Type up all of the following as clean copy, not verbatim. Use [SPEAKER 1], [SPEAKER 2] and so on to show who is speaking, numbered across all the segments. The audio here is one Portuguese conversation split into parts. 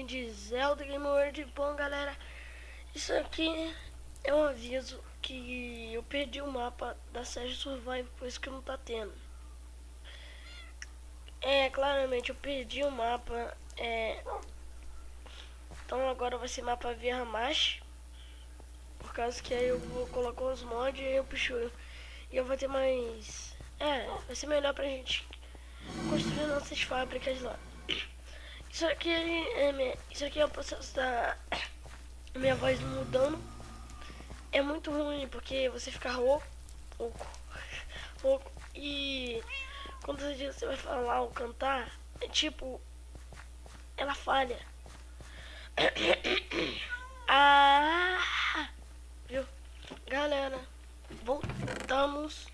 [SPEAKER 1] gameplay de Zelda Game World. Bom, galera, isso aqui é um aviso que eu perdi o mapa da série Survive, por isso que não tá tendo. Claramente eu perdi o mapa, então agora vai ser mapa via Hamashi, por causa que aí eu vou colocar os mods e aí eu puxo, e eu vou ter mais, vai ser melhor pra gente construir nossas fábricas lá. Isso aqui é o processo da minha voz mudando. É muito ruim porque você fica rouco e quando você vai falar ou cantar, é tipo, ela falha. Viu? Galera, voltamos.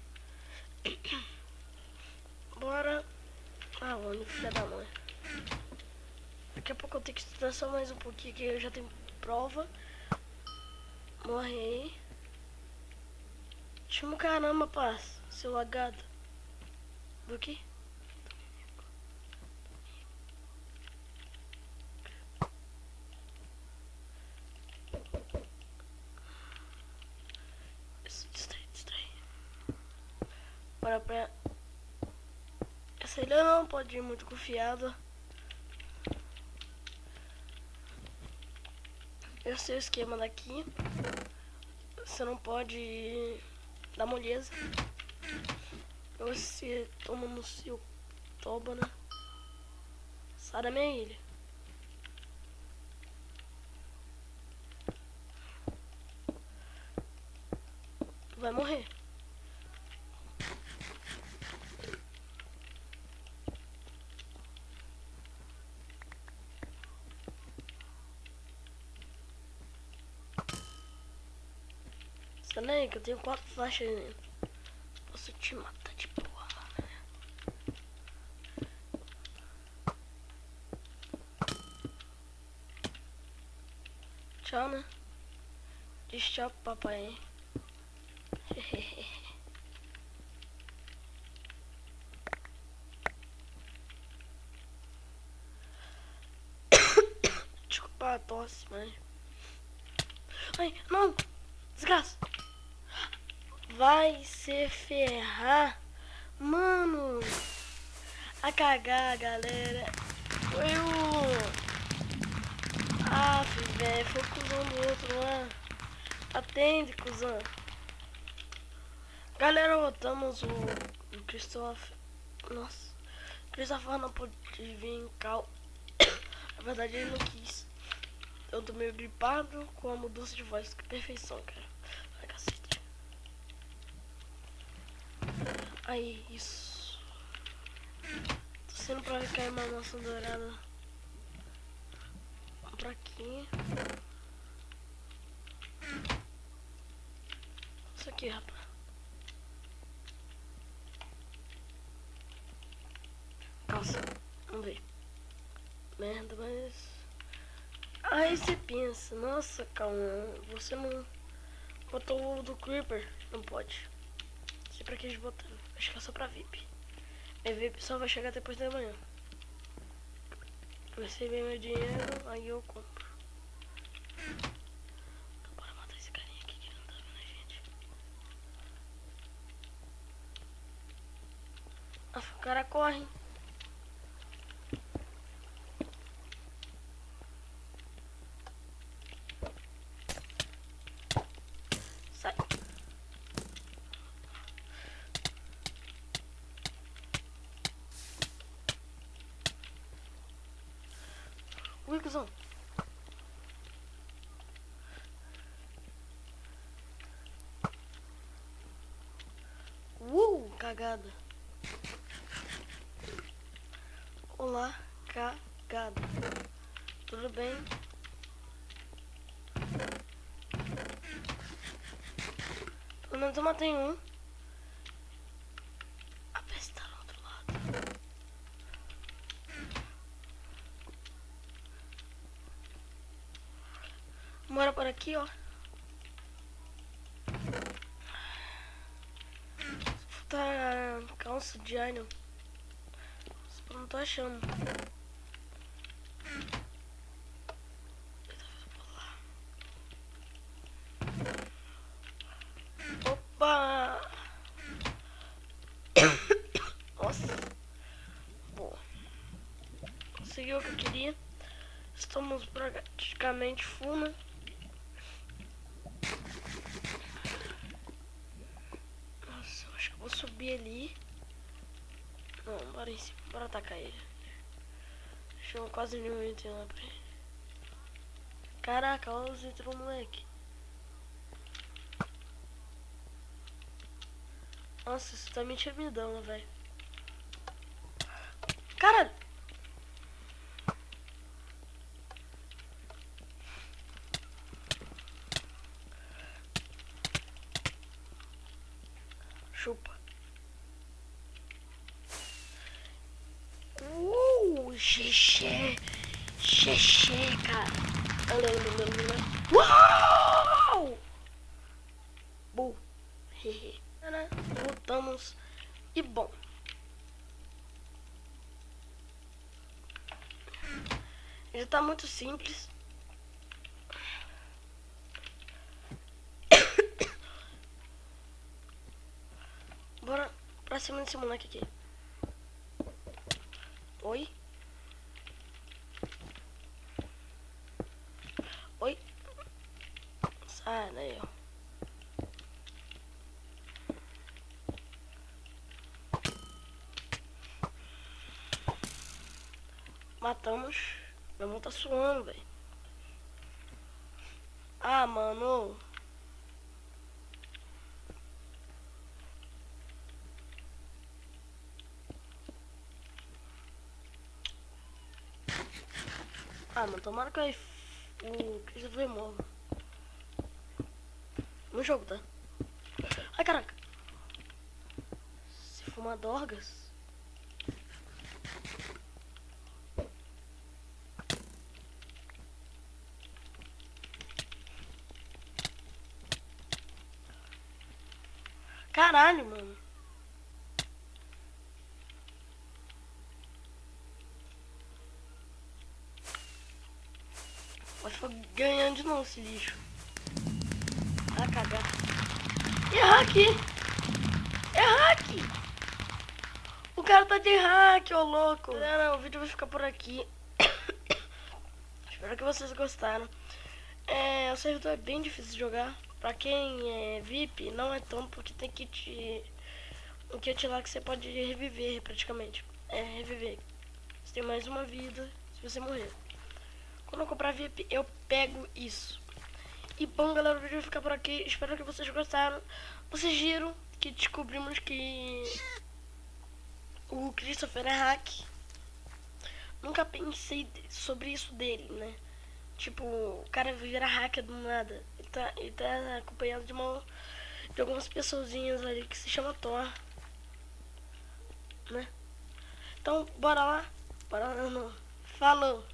[SPEAKER 1] Bora. Onde, filha da mãe? Daqui a pouco eu tenho que estudar só mais um pouquinho, que eu já tenho prova. Morri. Chama caramba, paz, seu lagado. Do que? Distrai. Bora pra... Essa ilha não pode ir muito confiada. Eu sei o esquema daqui. Você não pode dar moleza. Você toma no seu toba, né? Sai da minha ilha. Tu vai morrer. Sai daí que eu tenho 4 faixas dentro. Posso te matar de boa, mano. Tchau, né? Diz tchau pro papai, hein? Desculpa a tosse, mas... Ai, não! Desgraça! Vai se ferrar! Mano! A cagar, galera! Foi o... velho, foi o cuzão do outro lá. Atende, cuzão. Galera, voltamos o Christopher. Nossa. Christopher não pôde vir em cal. Na verdade ele não quis. Eu tô meio gripado com a mudança de voz. Que perfeição, cara. Ai, cacete. Aí, isso. Tô sendo pra cair uma maçã dourada. Vamos pra aqui. Isso aqui, rapaz. Calça. Vamos ver. Merda, mas... Aí você pensa, nossa, calma, você não botou o do Creeper? Não pode. Não sei pra que eles botaram. Acho que é só pra VIP. É VIP só vai chegar depois da manhã. Receber meu dinheiro, aí eu compro. Então bora matar esse carinha aqui que não tá vendo a gente. O cara corre. Sai. Ui, cuzão. Cagada. Olá, cagada. Tudo bem? Pelo menos eu matei um. A peste tá no outro lado. Mora por aqui, ó. Tá calça de iron. Não tô achando. consegui o que eu queria. Estamos praticamente full, né? Nossa, eu acho que eu vou subir ali. Não, bora em cima, bora atacar ele. Deixa eu quase nenhum item lá pra ele. Caraca, olha os itens do moleque. Nossa, isso tá me intimidando, velho. Cara! Chupa. Xixi. Xixi, cara. Uau! Bom. Voltamos. E bom. Já tá muito simples. Bora pra cima desse moleque aqui. Oi? Oi? Sai daí, ó. Matamos. Meu mão tá suando, velho. Ah, mano. Ah, mano, tomara que o Christopher morra. No jogo, tá? Ai, caraca. Se fumar dorgas. Caralho, mano. Mas foi ganhando de novo esse lixo. Ah, cagar. É hack! É hack! O cara tá de hack, ô louco. Galera, o vídeo vai ficar por aqui. Espero que vocês gostaram. O servidor é bem difícil de jogar. Pra quem é VIP, não é tão, porque tem kit lá que você pode reviver praticamente. Reviver. Você tem mais uma vida se você morrer. Quando eu comprar VIP, eu pego isso. E bom, galera, o vídeo vai ficar por aqui. Espero que vocês gostaram. Vocês viram que descobrimos que o Christopher é hack. Nunca pensei sobre isso dele, né? Tipo, o cara vira hacker do nada. Ele tá acompanhado de algumas pessoazinhas ali que se chama Thor, né? Então, bora lá. Bora lá, não. Falou!